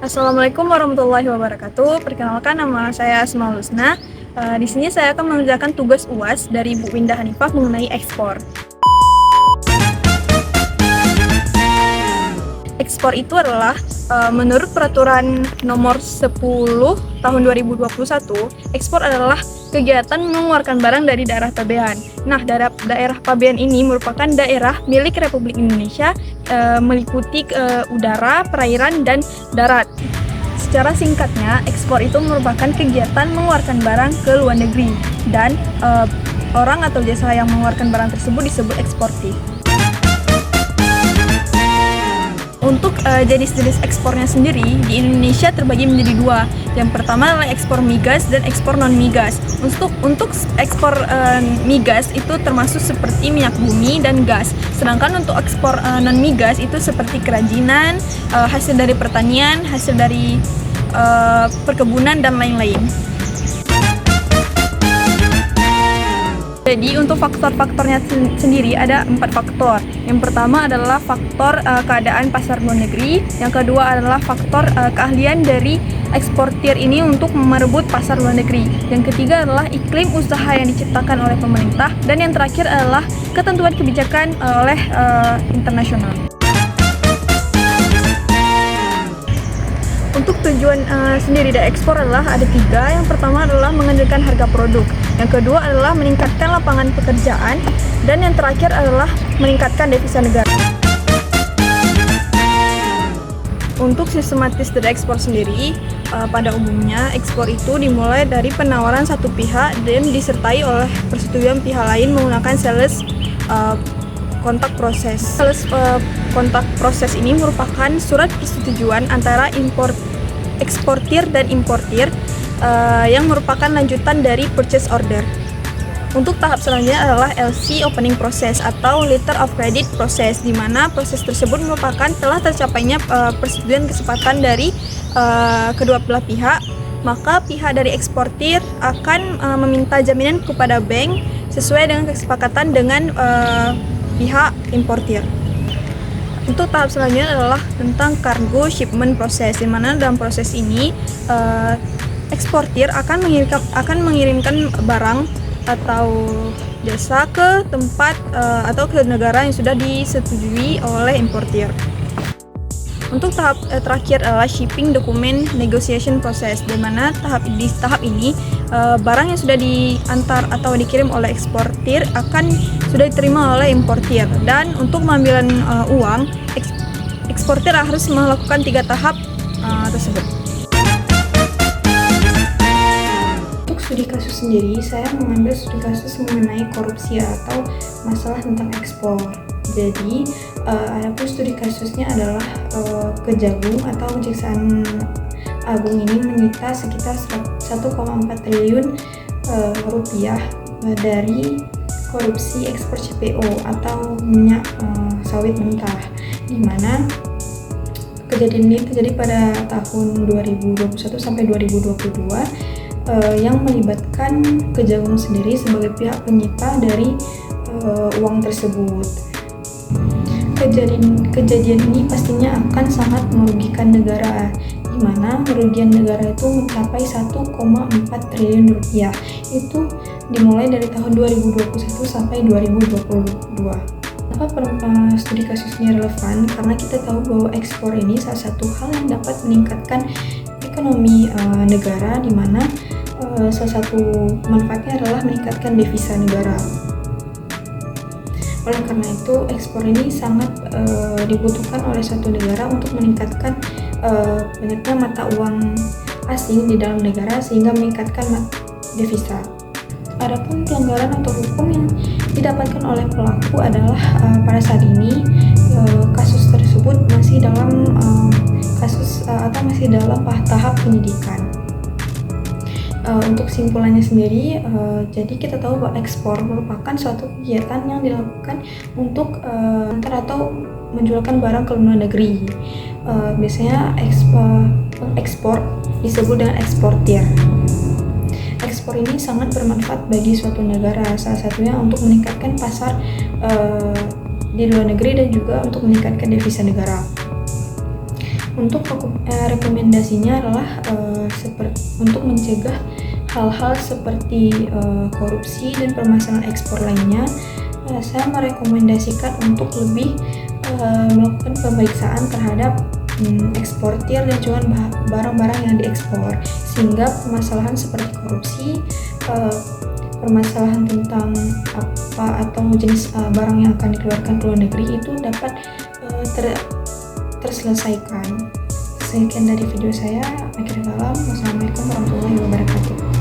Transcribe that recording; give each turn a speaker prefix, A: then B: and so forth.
A: Assalamualaikum warahmatullahi wabarakatuh. Perkenalkan, nama saya Asmaul Husna. Di sini saya akan mengerjakan tugas UAS dari Bu Windah Hanifah mengenai ekspor. Ekspor itu adalah menurut peraturan nomor 10 tahun 2021, ekspor adalah kegiatan mengeluarkan barang dari daerah pabean. Nah, daerah pabean ini merupakan daerah milik Republik Indonesia, meliputi udara, perairan, dan darat. Secara singkatnya, ekspor itu merupakan kegiatan mengeluarkan barang ke luar negeri, dan orang atau jasa yang mengeluarkan barang tersebut disebut eksportir. Untuk jenis-jenis ekspornya sendiri, di Indonesia terbagi menjadi dua. Yang pertama adalah ekspor migas dan ekspor non-migas. Untuk ekspor migas itu termasuk seperti minyak bumi dan gas. Sedangkan untuk ekspor non-migas itu seperti kerajinan, hasil dari pertanian, hasil dari perkebunan, dan lain-lain. Jadi untuk faktor-faktornya sendiri ada 4 faktor. Yang pertama adalah faktor keadaan pasar luar negeri. Yang kedua adalah faktor keahlian dari eksportir ini untuk merebut pasar luar negeri. Yang ketiga adalah iklim usaha yang diciptakan oleh pemerintah. Dan yang terakhir adalah ketentuan kebijakan oleh internasional. Untuk tujuan sendiri dari ekspor adalah ada 3. Yang pertama adalah mengendalikan harga produk. Yang kedua adalah meningkatkan lapangan pekerjaan. Dan yang terakhir adalah meningkatkan devisa negara. Untuk sistematis dari ekspor sendiri, pada umumnya ekspor itu dimulai dari penawaran satu pihak dan disertai oleh persetujuan pihak lain menggunakan sales kontak proses. Sales kontak proses ini merupakan surat persetujuan antara eksportir dan importir yang merupakan lanjutan dari purchase order. Untuk tahap selanjutnya adalah LC opening process atau letter of credit process, di mana proses tersebut merupakan telah tercapainya persetujuan kesepakatan dari kedua belah pihak. Maka pihak dari eksportir akan meminta jaminan kepada bank sesuai dengan kesepakatan dengan pihak importir. Untuk tahap selanjutnya adalah tentang cargo shipment process, di mana dalam proses ini eksportir akan mengirimkan barang atau jasa ke tempat atau ke negara yang sudah disetujui oleh importir. Untuk tahap terakhir adalah shipping document negotiation process, di mana di tahap ini barang yang sudah diantar atau dikirim oleh eksportir akan sudah diterima oleh importir. Dan untuk pengambilan uang, eksportir harus melakukan 3 tahap tersebut. Untuk studi kasus sendiri, saya mengambil studi kasus mengenai korupsi atau masalah tentang ekspor. Jadi, adapun studi kasusnya adalah Kejagung atau Kejaksaan Agung ini menyita sekitar 1,4 triliun rupiah dari korupsi ekspor CPO atau minyak sawit mentah, di mana kejadian ini terjadi pada tahun 2021 sampai 2022 yang melibatkan Kejagung sendiri sebagai pihak penyita dari uang tersebut. Kejadian ini pastinya akan sangat merugikan negara, di mana kerugian negara itu mencapai 1,4 triliun rupiah. Itu dimulai dari tahun 2021 sampai 2022. Kenapa studi kasus ini relevan? Karena kita tahu bahwa ekspor ini salah satu hal yang dapat meningkatkan ekonomi negara, di mana salah satu manfaatnya adalah meningkatkan devisa negara. Oleh karena itu, ekspor ini sangat dibutuhkan oleh suatu negara untuk meningkatkan banyaknya mata uang asing di dalam negara sehingga meningkatkan devisa. Adapun pelanggaran atau hukum yang didapatkan oleh pelaku adalah pada saat ini kasus tersebut masih dalam masih dalam tahap penyidikan. Untuk simpulannya sendiri, jadi kita tahu bahwa ekspor merupakan suatu kegiatan yang dilakukan untuk antar atau menjualkan barang ke luar negeri. Biasanya ekspor disebut dengan eksportir. Ekspor ini sangat bermanfaat bagi suatu negara, salah satunya untuk meningkatkan pasar di luar negeri dan juga untuk meningkatkan devisa negara.
B: Untuk rekomendasinya adalah untuk mencegah hal-hal seperti korupsi dan permasalahan ekspor lainnya, saya merekomendasikan untuk lebih melakukan pemeriksaan terhadap eksportir dan juga barang-barang yang diekspor, sehingga permasalahan seperti korupsi, permasalahan tentang apa atau jenis barang yang akan dikeluarkan ke luar negeri itu dapat terselesaikan. Sekian dari video saya. Akhirul kalam. Wassalamualaikum warahmatullahi wabarakatuh.